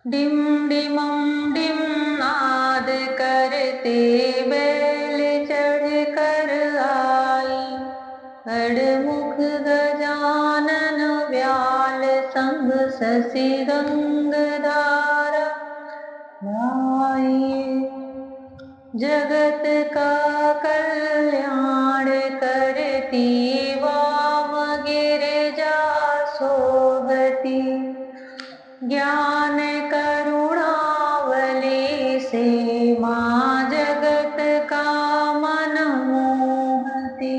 Dim डिमम dim नाद करते बैल चढ़ कर आई। खड़मुख गजानन व्याल संग शशि गंगधारा लाई। जगत का कल्याण करती वाम गिरिजा सोहती। ज्ञान करुणावली से माँ जगत का मन मोहती।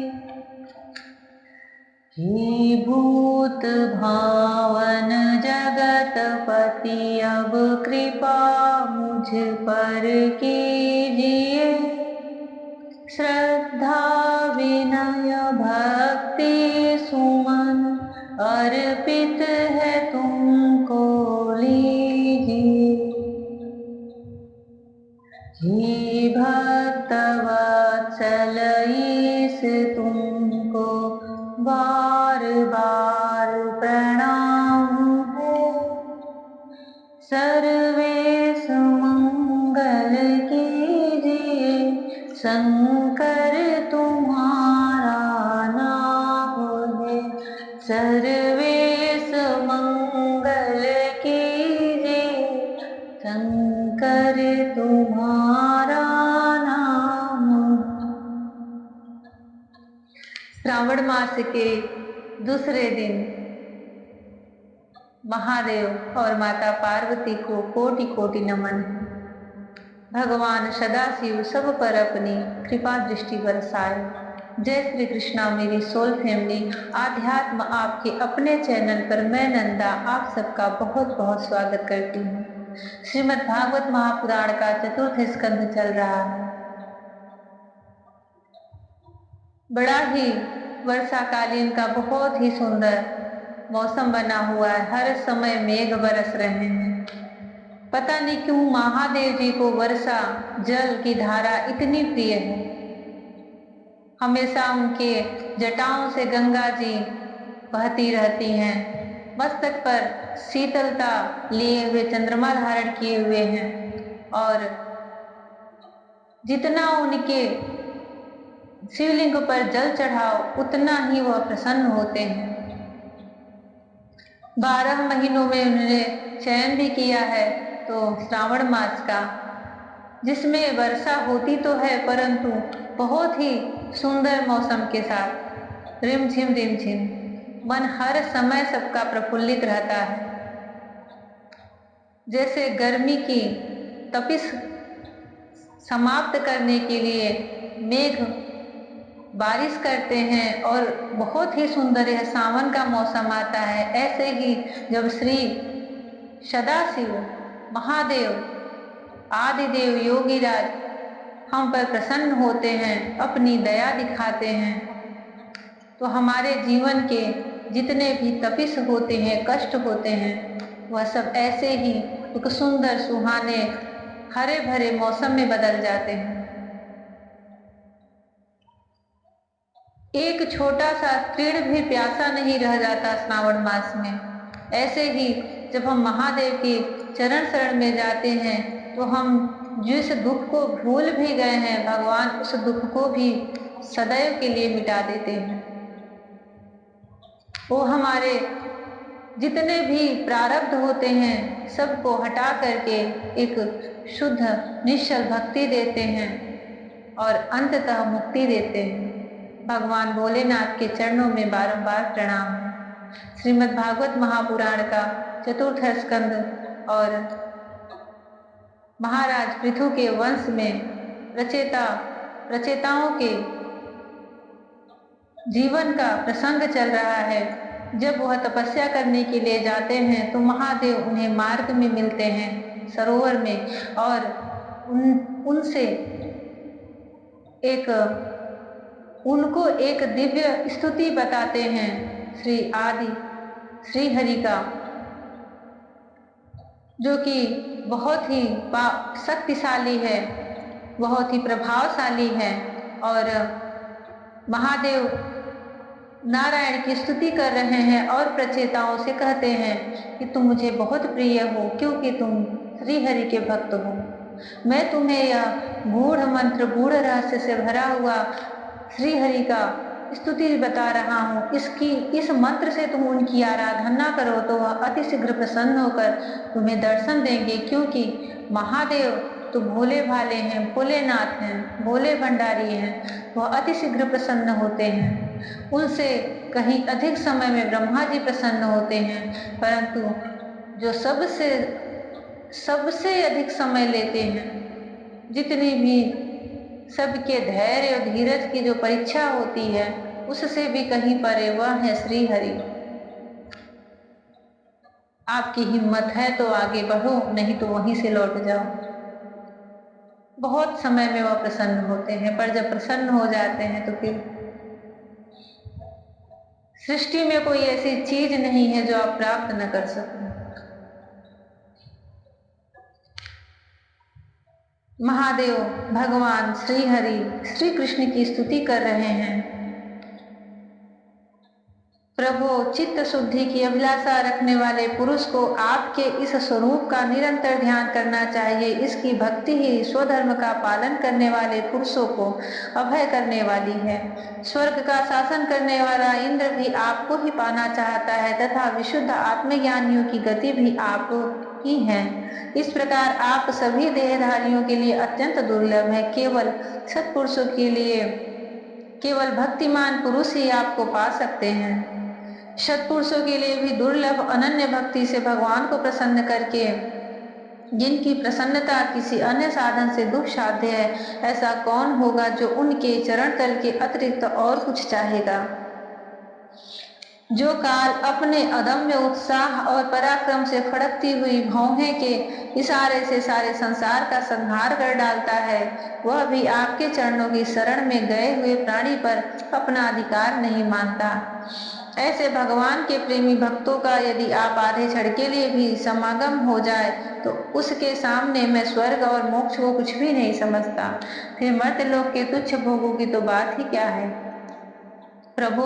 हे भूत भावन जगत पति अब कृपा मुझ पर कीजिए। श्रद्धा विनय भक्ति सुमन अर्पित है तुमको लीजिए। हे भक्त वत्सल ईश तुमको बार बार प्रणाम है। सर्वेश मंगल कीजिए शंकर तुम्हारा नाम है। सर्वेश मंगल कीजिए शंकर तुम्हारा नाम है। श्रावण मास के दूसरे दिन महादेव और माता पार्वती को कोटि कोटि नमन है। भगवान सदाशिव सब पर अपनी कृपा दृष्टि बरसाए। जय श्री कृष्णा मेरी सोल फैमिली। आध्यात्म आपके अपने चैनल पर मैं नंदा आप सबका बहुत बहुत स्वागत करती हूँ। श्रीमद् भागवत महापुराण का चतुर्थ स्कंध चल रहा है। बड़ा ही वर्षाकालीन का बहुत ही सुंदर मौसम बना हुआ है। हर समय मेघ बरस रहे हैं। पता नहीं क्यों महादेव जी को वर्षा जल की धारा इतनी प्रिय है। हमेशा उनके जटाओं से गंगा जी बहती रहती हैं। मस्तक पर शीतलता लिए हुए चंद्रमा धारण किए हुए हैं और जितना उनके शिवलिंग पर जल चढ़ाओ उतना ही वह प्रसन्न होते हैं। 12 महीनों में उन्होंने चयन भी किया है तो श्रावण मास का, जिसमें वर्षा होती तो है परंतु बहुत ही सुंदर मौसम के साथ रिमझिम रिमझिम। मन हर समय सबका प्रफुल्लित रहता है। जैसे गर्मी की तपिश समाप्त करने के लिए मेघ बारिश करते हैं और बहुत ही सुंदर यह सावन का मौसम आता है, ऐसे ही जब श्री सदाशिव महादेव आदिदेव योगीराज हम पर प्रसन्न होते हैं, अपनी दया दिखाते हैं, तो हमारे जीवन के जितने भी तपिश होते हैं, कष्ट होते हैं, वह सब ऐसे ही एक सुंदर सुहाने हरे भरे मौसम में बदल जाते हैं। एक छोटा सा तीड़ भी प्यासा नहीं रह जाता श्रावण मास में। ऐसे ही जब हम महादेव के चरण शरण में जाते हैं तो हम जिस दुख को भूल भी गए हैं, भगवान उस दुख को भी सदैव के लिए मिटा देते हैं। वो हमारे जितने भी प्रारब्ध होते हैं सबको हटा करके एक शुद्ध निश्चल भक्ति देते हैं और अंततः मुक्ति देते हैं। भगवान भोलेनाथ के चरणों में बारंबार प्रणाम है। श्रीमद् भागवत महापुराण का चतुर्थ स्कंद और महाराज पृथु के वंश में रचेताओं के जीवन का प्रसंग चल रहा है। जब वह तपस्या करने के लिए जाते हैं तो महादेव उन्हें मार्ग में मिलते हैं सरोवर में और उनसे उनको एक दिव्य स्तुति बताते हैं श्री हरि का, जो कि बहुत ही शक्तिशाली है, बहुत ही प्रभावशाली है। और महादेव नारायण की स्तुति कर रहे हैं और प्रचेताओं से कहते हैं कि तुम मुझे बहुत प्रिय हो, क्योंकि तुम श्री हरि के भक्त हो। मैं तुम्हें यह गूढ़ मंत्र, गूढ़ रहस्य से भरा हुआ श्री हरि का स्तुति बता रहा हूँ। इस मंत्र से तुम उनकी आराधना करो तो वह अति शीघ्र प्रसन्न होकर तुम्हें दर्शन देंगे, क्योंकि महादेव तो भोले भाले हैं, भोलेनाथ हैं, भोले भंडारी हैं। वह अति शीघ्र प्रसन्न होते हैं। उनसे कहीं अधिक समय में ब्रह्मा जी प्रसन्न होते हैं, परंतु जो सबसे अधिक समय लेते हैं, जितनी भी सबके धैर्य और धीरज की जो परीक्षा होती है, उससे भी कहीं परे वह है श्री हरि। आपकी हिम्मत है तो आगे बढ़ो, नहीं तो वहीं से लौट जाओ। बहुत समय में वह प्रसन्न होते हैं, पर जब प्रसन्न हो जाते हैं तो फिर सृष्टि में कोई ऐसी चीज नहीं है जो आप प्राप्त न कर सकें। महादेव भगवान श्री हरि श्री कृष्ण की स्तुति कर रहे हैं। प्रभु, चित्त शुद्धि की अभिलाषा रखने वाले पुरुष को आपके इस स्वरूप का निरंतर ध्यान करना चाहिए। इसकी भक्ति ही स्वधर्म का पालन करने वाले पुरुषों को अभय करने वाली है। स्वर्ग का शासन करने वाला इंद्र भी आपको ही पाना चाहता है तथा विशुद्ध आत्मज्ञानियों की गति भी आप ही है। इस प्रकार आप सभी देहधारियों के लिए अत्यंत दुर्लभ है। केवल सत्पुरुषों के लिए केवल भक्तिमान पुरुष ही आपको पा सकते हैं। सत्पुरुषों के लिए भी दुर्लभ अनन्य भक्ति से भगवान को प्रसन्न करके, जिनकी प्रसन्नता किसी अन्य साधन से दुस्साध्य है, ऐसा कौन होगा जो उनके चरण तल के अतिरिक्त और कुछ चाहेगा। जो काल अपने अदम्य उत्साह और पराक्रम से फड़कती हुई भौहें के इशारे से सारे संसार का संहार कर डालता है, वह भी आपके चरणों की शरण में गए हुए प्राणी पर अपना अधिकार नहीं मानता। ऐसे भगवान के प्रेमी भक्तों का यदि आप आधे क्षण के लिए भी समागम हो जाए तो उसके सामने मैं स्वर्ग और मोक्ष को कुछ भी नहीं समझता। फिर मर्त्यलोक के तुच्छ भोगों की तो बात ही क्या है। प्रभु,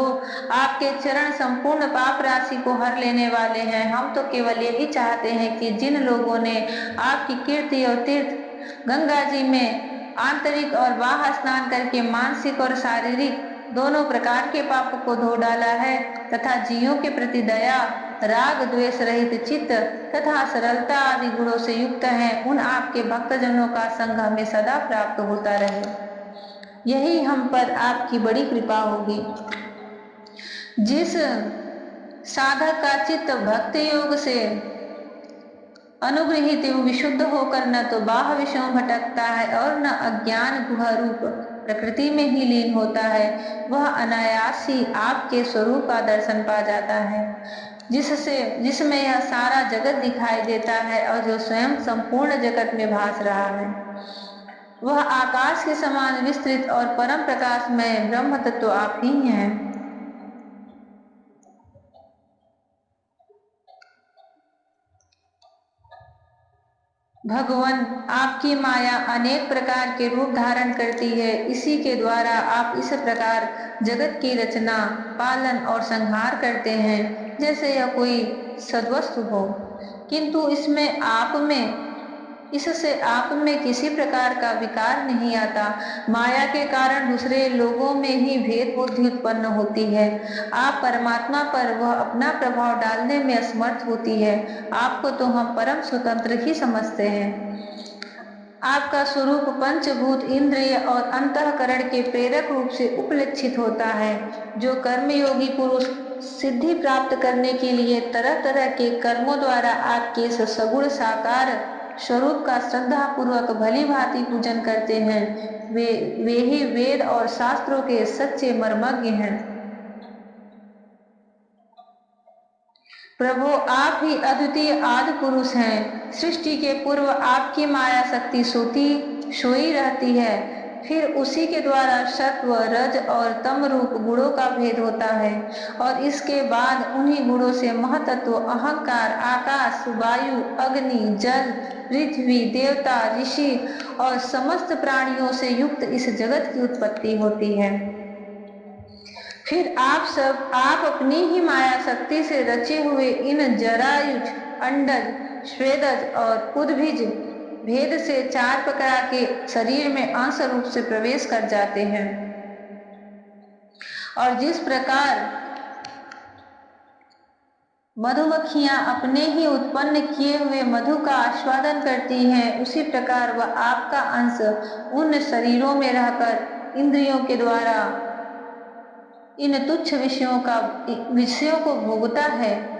आपके चरण संपूर्ण पाप राशि को हर लेने वाले हैं। हम तो केवल यही चाहते हैं कि जिन लोगों ने आपकी कीर्ति और तीर्थ गंगा जी में आंतरिक और बाह्य स्नान करके मानसिक और शारीरिक दोनों प्रकार के पापों को धो डाला है तथा जीवों के प्रति दया, राग द्वेष रहित चित्त तथा सरलता आदि गुणों से युक्त हैं, उन आपके भक्तजनों का संग हमें सदा प्राप्त होता रहे। यही हम पर आपकी बड़ी कृपा होगी। जिस साधक का चित्त भक्ति योग से अनुग्रहित विशुद्ध होकर न तो बाह्य विषयों भटकता है और न अज्ञान गुहा रूप प्रकृति में ही लीन होता है, वह अनायास ही आपके स्वरूप का दर्शन पा जाता है, जिसमें यह सारा जगत दिखाई देता है और जो स्वयं संपूर्ण जगत में भास रहा है। वह आकाश के समान विस्तृत और परम प्रकाश में ब्रह्म तत्व आप ही हैं। भगवान, आपकी माया अनेक प्रकार के रूप धारण करती है। इसी के द्वारा आप इस प्रकार जगत की रचना, पालन और संहार करते हैं जैसे यह कोई सद्वस्तु हो, किंतु इससे आप में किसी प्रकार का विकार नहीं आता। माया के कारण दूसरे लोगों में ही भेद बुद्धि उत्पन्न होती है। आप परमात्मा पर वह अपना प्रभाव डालने में असमर्थ होती है। आपको तो हम परम स्वतंत्र ही समझते हैं। आपका स्वरूप पंचभूत, इंद्रिय और अंतःकरण के प्रेरक रूप से उपलक्षित होता है। जो कर्मयोगी पुरुष सिद्धि प्राप्त करने के लिए तरह तरह के कर्मों द्वारा आपके सगुण साकार स्वरूप का श्रद्धा पूर्वक भली भांति पूजन करते हैं, वे ही वेद और शास्त्रों के सच्चे मर्मज्ञ हैं। प्रभु, आप ही अद्वितीय आदि पुरुष हैं। सृष्टि के पूर्व आपकी माया शक्ति सोई रहती है, फिर उसी के द्वारा सत्व, रज और तम रूप गुणों का भेद होता है और इसके बाद उन्हीं गुणों से महतत्व, अहंकार, आकाश, वायु, अग्नि, जल, पृथ्वी, देवता, ऋषि और समस्त प्राणियों से युक्त इस जगत की उत्पत्ति होती है। फिर आप अपनी ही माया शक्ति से रचे हुए इन जरायुज, अंडज, स्वेदज और उद्भिज भेद से 4 प्रकार के शरीर में अंश रूप से प्रवेश कर जाते हैं। और जिस प्रकार मधुमक्खियां अपने ही उत्पन्न किए हुए मधु का आस्वादन करती हैं, उसी प्रकार वह आपका अंश उन शरीरों में रहकर इंद्रियों के द्वारा इन तुच्छ विषयों को भोगता है।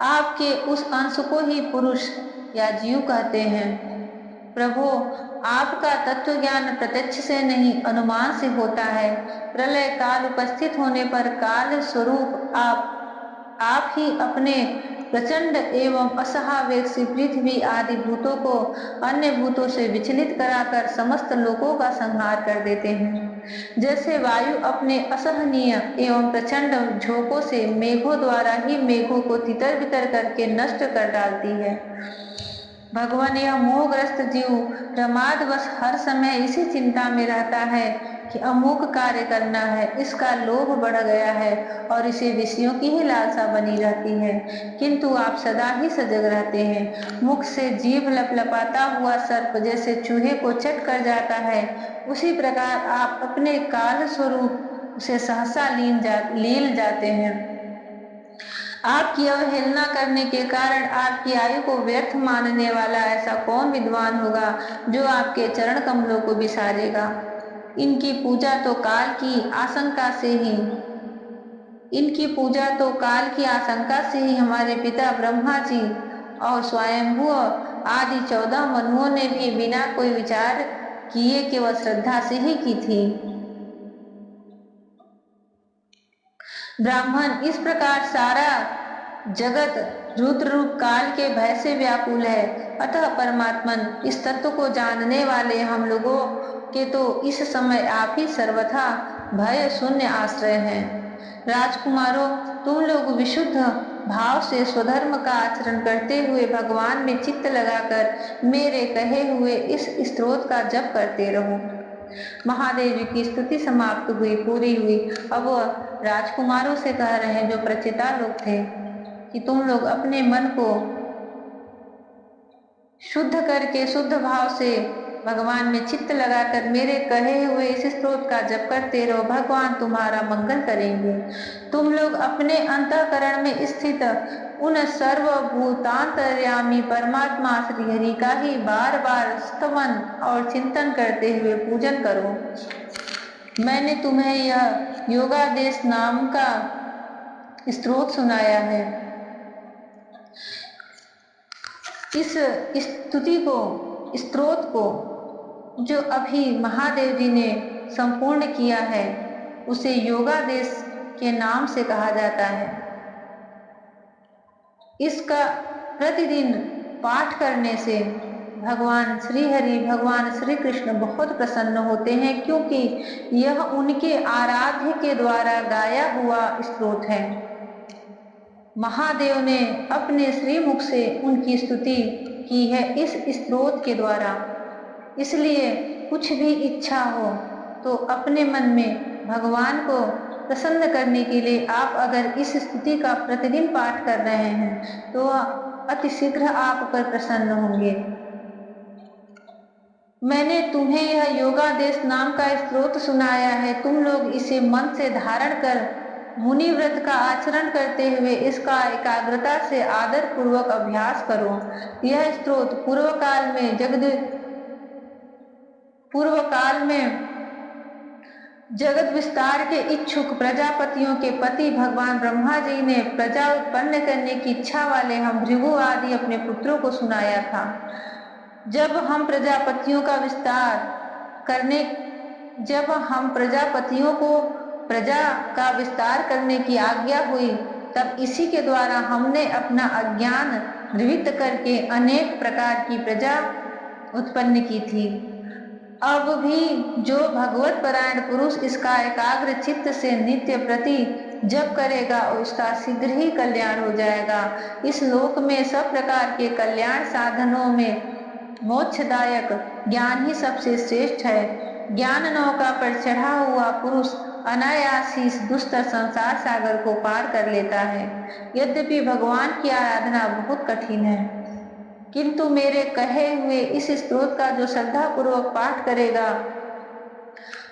आपके उस अंश को ही पुरुष या जीव कहते हैं। प्रभु, आपका तत्व ज्ञान प्रत्यक्ष से नहीं अनुमान से होता है। प्रलय काल उपस्थित होने पर काल स्वरूप आप ही अपने प्रचंड एवं असहावेग से पृथ्वी आदि भूतों को अन्य भूतों से विचलित कराकर समस्त लोकों का संहार कर देते हैं। जैसे वायु अपने असहनीय एवं प्रचंड झोंकों से मेघों द्वारा ही मेघों को तितर बितर करके नष्ट कर डालती है। भगवान, यह मोहग्रस्त जीव प्रमादवश हर समय इसी चिंता में रहता है कि अमुक कार्य करना है, इसका लोभ बढ़ गया है और इसे विषयों की ही लालसा बनी रहती है। किंतु आप सदा ही सजग रहते हैं। मुख से जीभ लपलपाता हुआ सर्प जैसे चूहे को चट कर जाता है, उसी प्रकार आप अपने काल स्वरूप उसे सहसा लील जाते हैं। आपकी अवहेलना करने के कारण आपकी आयु को व्यर्थ मानने वाला ऐसा कौन विद्वान होगा जो आपके चरण कमलों को बिसारेगा। इनकी पूजा तो काल की आशंका से ही हमारे पिता ब्रह्मा जी और स्वयंभू आदि 14 मनुओं ने भी बिना कोई विचार किए केवल श्रद्धा से ही की थी। ब्राह्मण, इस प्रकार सारा जगत रुद्र रूप काल के भय से व्याकुल है। अतः परमात्मन, इस तत्व को जानने वाले हम लोगों के तो इस समय आप ही सर्वथा भय शून्य आश्रय हैं। राजकुमारों, तुम लोग विशुद्ध भाव से स्वधर्म का आचरण करते हुए भगवान में चित्त लगाकर मेरे कहे हुए इस स्तोत्र का जप करते रहो। महादेव जी की स्तुति समाप्त हुई, पूरी हुई। अब वह राजकुमारों से कह रहे हैं जो प्रचेता लोग थे कि तुम लोग अपने मन को शुद्ध करके शुद्ध भाव से भगवान में चित्त लगाकर मेरे कहे हुए इस स्तोत्र का जप करते रहो। भगवान तुम्हारा मंगल करेंगे। तुम लोग अपने अंतःकरण में स्थित उन सर्वभूतांतर्यामी परमात्मा श्री हरि का ही बार बार स्तवन और चिंतन करते हुए पूजन करो। मैंने तुम्हें यह योगादेश नाम का स्तोत्र सुनाया है। इस स्तोत्र को जो अभी महादेव जी ने संपूर्ण किया है, उसे योगादेश के नाम से कहा जाता है। इसका प्रतिदिन पाठ करने से भगवान श्री हरि, भगवान श्री कृष्ण बहुत प्रसन्न होते हैं, क्योंकि यह उनके आराध्य के द्वारा गाया हुआ स्तोत्र है। महादेव ने अपने श्रीमुख से उनकी स्तुति की है इस स्तोत्र के द्वारा। इसलिए कुछ भी इच्छा हो तो अपने मन में भगवान को प्रसन्न करने के लिए आप अगर इस स्तुति का प्रतिदिन पाठ कर रहे हैं तो अति शीघ्र आप पर प्रसन्न होंगे। मैंने तुम्हें यह योगादेश नाम का स्तोत्र सुनाया है। तुम लोग इसे मन से धारण कर मुनि व्रत का आचरण करते हुए इसका एकाग्रता से आदर पूर्वक अभ्यास करो। यह स्तोत्र पूर्व काल में जगत विस्तार के इच्छुक प्रजापतियों के पति भगवान ब्रह्मा जी ने प्रजा उत्पन्न करने की इच्छा वाले हम भृगु आदि अपने पुत्रों को सुनाया था। जब हम प्रजापतियों को प्रजा का विस्तार करने की आज्ञा हुई, तब इसी के द्वारा हमने अपना अज्ञान निवृत्त करके अनेक प्रकार की प्रजा उत्पन्न की थी। अब भी जो भगवत परायण पुरुष इसका एकाग्र चित्त से नित्य प्रति जप करेगा उसका शीघ्र ही कल्याण हो जाएगा। इस लोक में सब प्रकार के कल्याण साधनों में मोक्षदायक ज्ञान ही सबसे श्रेष्ठ है। ज्ञान नौका पर चढ़ा हुआ पुरुष अनायास ही इस दुष्ट संसार सागर को पार कर लेता है। यद्यपि भगवान की आराधना बहुत कठिन है, किंतु मेरे कहे हुए इस स्तोत्र का जो श्रद्धा पूर्वक पाठ करेगा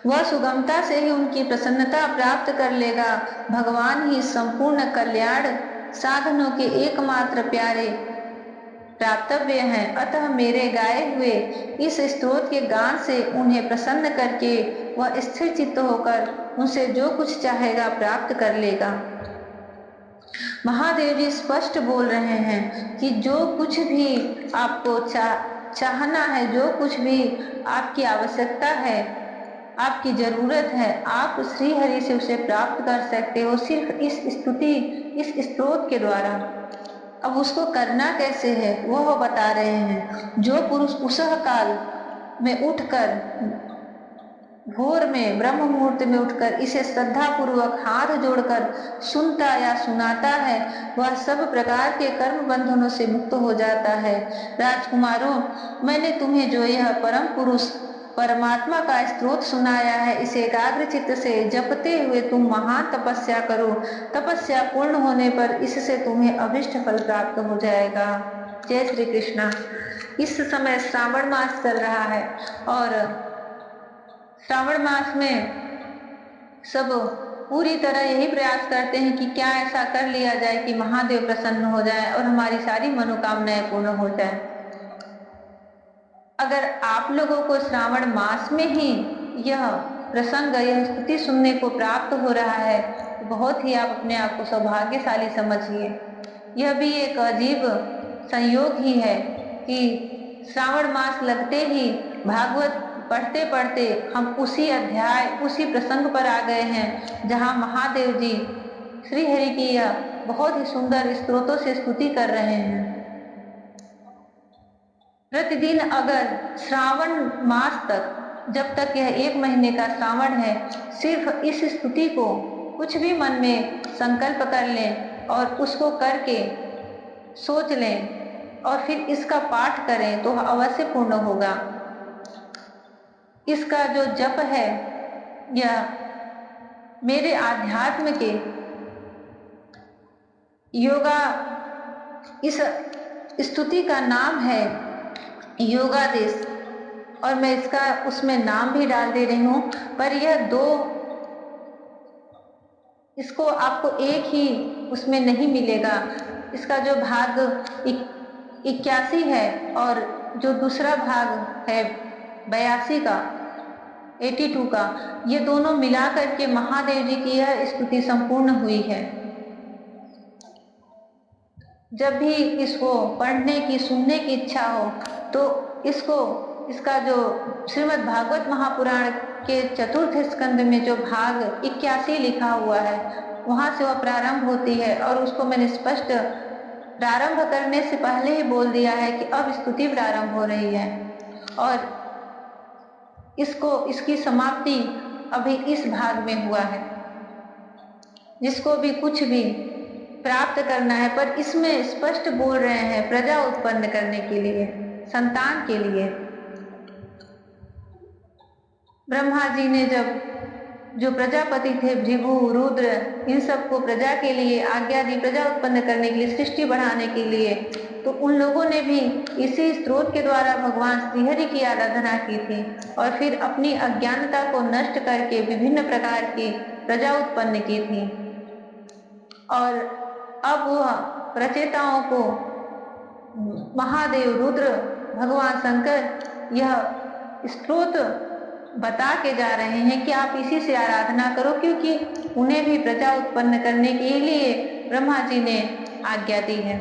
वह सुगमता से ही उनकी प्रसन्नता प्राप्त कर लेगा। भगवान ही संपूर्ण कल्याण साधनों के एकमात्र प्यारे प्राप्तव्य हैं। अतः मेरे गाए हुए इस स्तोत्र के गान से उन्हें प्रसन्न करके वह स्थिर चित्त होकर उनसे जो कुछ चाहेगा प्राप्त कर लेगा। महादेव जी स्पष्ट बोल रहे हैं कि जो कुछ भी आपको चाहना है, जो कुछ भी आपकी आवश्यकता है, आपकी जरूरत है, आप श्री हरि से उसे प्राप्त कर सकते हो सिर्फ इस स्तुति, इस स्तोत्र के द्वारा। अब उसको करना कैसे है वह बता रहे हैं। जो पुरुष उसह काल में उठकर, भोर में, ब्रह्म मुहूर्त में उठकर इसे श्रद्धा पूर्वक हाथ जोड़कर सुनता या सुनाता है, वह सब प्रकार के कर्म बंधनों से मुक्त हो जाता है। राजकुमारों, मैंने तुम्हें जो यह परम पुरुष परमात्मा का स्त्रोत सुनाया है, इसे एकाग्र चित्त से जपते हुए तुम महान तपस्या करो। तपस्या पूर्ण होने पर इससे तुम्हें अभिष्ट फल प्राप्त हो जाएगा। जय श्री कृष्णा। इस समय श्रावण मास चल रहा है और श्रावण मास में सब पूरी तरह यही प्रयास करते हैं कि क्या ऐसा कर लिया जाए कि महादेव प्रसन्न हो जाए और हमारी सारी मनोकामनाएं पूर्ण हो जाए। अगर आप लोगों को श्रावण मास में ही यह प्रसंग, यह स्तुति सुनने को प्राप्त हो रहा है तो बहुत ही आप अपने आप को सौभाग्यशाली समझिए। यह भी एक अजीब संयोग ही है कि श्रावण मास लगते ही भागवत पढ़ते पढ़ते हम उसी अध्याय, उसी प्रसंग पर आ गए हैं जहां महादेव जी श्री हरि की यह बहुत ही सुंदर स्तोत्रों से स्तुति कर रहे हैं। प्रतिदिन अगर श्रावण मास तक, जब तक यह 1 महीने का श्रावण है, सिर्फ इस स्तुति को कुछ भी मन में संकल्प कर लें और उसको करके सोच लें और फिर इसका पाठ करें तो अवश्य पूर्ण होगा। इसका जो जप है, यह मेरे आध्यात्म के योगा, इस स्तुति का नाम है योगादेश और मैं इसका उसमें नाम भी डाल दे रही हूँ। पर यह इसको आपको एक ही उसमें नहीं मिलेगा। इसका जो भाग 81 है और जो दूसरा भाग है 82 का, 82 का, ये दोनों मिला करके महादेव जी की यह स्तुति संपूर्ण हुई है। जब भी इसको पढ़ने की, सुनने की इच्छा हो तो इसका जो श्रीमद् भागवत महापुराण के चतुर्थ स्कंद में जो भाग 81 लिखा हुआ है, वहां से वह प्रारंभ होती है और उसको मैंने स्पष्ट प्रारंभ करने से पहले ही बोल दिया है कि अब स्तुति प्रारंभ हो रही है और इसकी समाप्ति अभी इस भाग में हुआ है। जिसको भी कुछ भी प्राप्त करना है, पर इसमें स्पष्ट बोल रहे हैं प्रजा उत्पन्न करने के लिए, संतान के लिए। ब्रह्मा जी ने जो प्रजापति थे, भृगु, रुद्र, इन सबको प्रजा के लिए आज्ञा दी, प्रजा उत्पन्न करने के लिए, सृष्टि बढ़ाने के लिए, तो उन लोगों ने भी इसी स्त्रोत के द्वारा भगवान श्रीहरि की आराधना की थी और फिर अपनी अज्ञानता को नष्ट करके विभिन्न प्रकार की प्रजा उत्पन्न की थी। और अब वह प्रचेताओं को महादेव, रुद्र, भगवान शंकर यह स्तोत्र बता के जा रहे हैं कि आप इसी से आराधना करो, क्योंकि उन्हें भी प्रजा उत्पन्न करने के लिए ब्रह्मा जी ने आज्ञा दी है।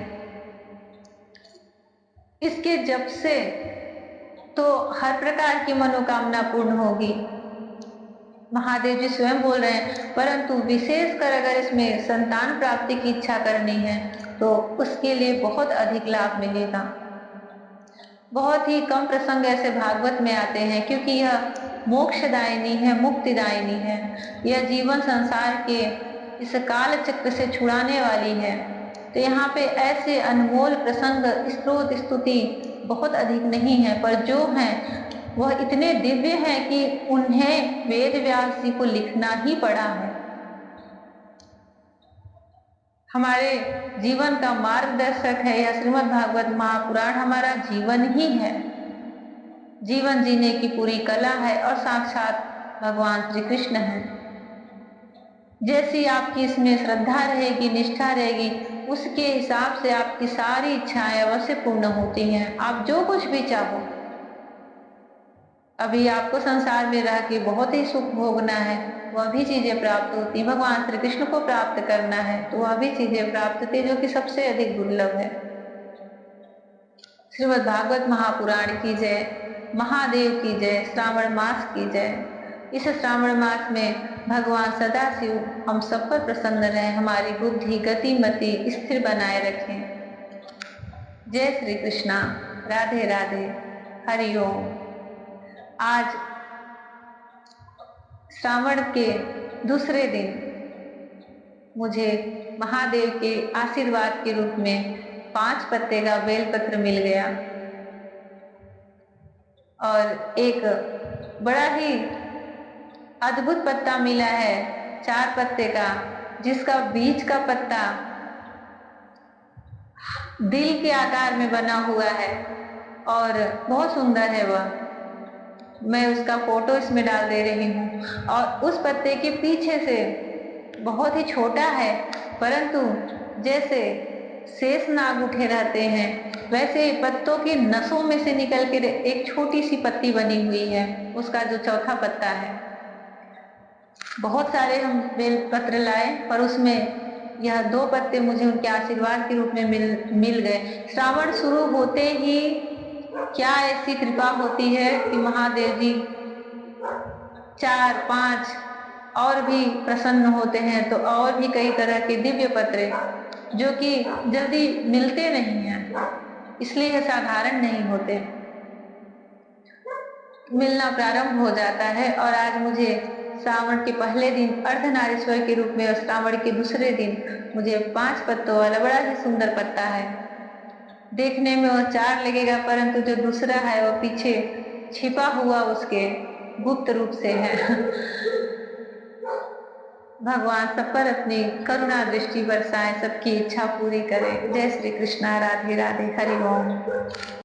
इसके जप से तो हर प्रकार की मनोकामना पूर्ण होगी, महादेव जी स्वयं बोल रहे हैं। परंतु विशेषकर अगर इसमें संतान प्राप्ति की इच्छा करनी है तो उसके लिए बहुत अधिक लाभ मिलेगा। बहुत ही कम प्रसंग ऐसे भागवत में आते हैं, क्योंकि यह मोक्षदायिनी है, मुक्तिदायिनी है। यह जीवन संसार के इस काल चक्र से छुड़ाने वाली है। तो यहाँ पे ऐसे अनमोल प्रसंग, स्तोत्र, स्तुति बहुत अधिक नहीं है, पर जो हैं वह इतने दिव्य हैं कि उन्हें वेद व्यास जी को लिखना ही पड़ा है। हमारे जीवन का मार्गदर्शक है यह श्रीमद् भागवत महापुराण, हमारा जीवन ही है, जीवन जीने की पूरी कला है और साक्षात भगवान श्री कृष्ण है। जैसी आपकी इसमें श्रद्धा रहेगी, निष्ठा रहेगी, उसके हिसाब से आपकी सारी इच्छाएं अवश्य पूर्ण होती हैं। आप जो कुछ भी चाहो, अभी आपको संसार में रह के बहुत ही सुख भोगना है, वह भी चीजें प्राप्त होती। भगवान श्री कृष्ण को प्राप्त करना है तो वह भी चीजें प्राप्त होती, जो कि सबसे अधिक दुर्लभ है। श्रीमद् भागवत महापुराण की जय, महादेव की जय, श्रावण मास की जय। इस श्रावण मास में भगवान सदाशिव हम सब पर प्रसन्न रहे, हमारी बुद्धि गति मति स्थिर बनाए रखें। जय श्री कृष्णा, राधे राधे, हरि ओम। आज श्रावण के दूसरे दिन मुझे महादेव के आशीर्वाद के रूप में 5 पत्ते का बेलपत्र मिल गया और एक बड़ा ही अद्भुत पत्ता मिला है 4 पत्ते का, जिसका बीच का पत्ता दिल के आकार में बना हुआ है और बहुत सुंदर है वह। मैं उसका फोटो इसमें डाल दे रही हूँ। और उस पत्ते के पीछे से बहुत ही छोटा है, परंतु जैसे शेष नाग उठे रहते हैं वैसे पत्तों की नसों में से निकल के एक छोटी सी पत्ती बनी हुई है, उसका जो चौथा पत्ता है। बहुत सारे हम बेल पत्र लाए पर उसमें यह 2 पत्ते मुझे उनके आशीर्वाद के रूप में मिल गए। श्रावण शुरू होते ही क्या ऐसी कृपा होती है कि महादेव जी 4, 5 और भी प्रसन्न होते हैं, तो और भी कई तरह के दिव्य पत्र जो कि जल्दी मिलते नहीं हैं, इसलिए साधारण नहीं होते, मिलना प्रारंभ हो जाता है। और आज मुझे श्रावण के पहले दिन अर्धनारीश्वर के रूप में और श्रावण के दूसरे दिन मुझे 5 पत्तों वाला बड़ा ही सुंदर पत्ता है। देखने में वह 4 लगेगा, परंतु जो दूसरा है वो पीछे छिपा हुआ उसके गुप्त रूप से है। भगवान सब पर अपनी करुणा दृष्टि बरसाए, सबकी इच्छा पूरी करे। जय श्री कृष्णा, राधे राधे, हरि ओम।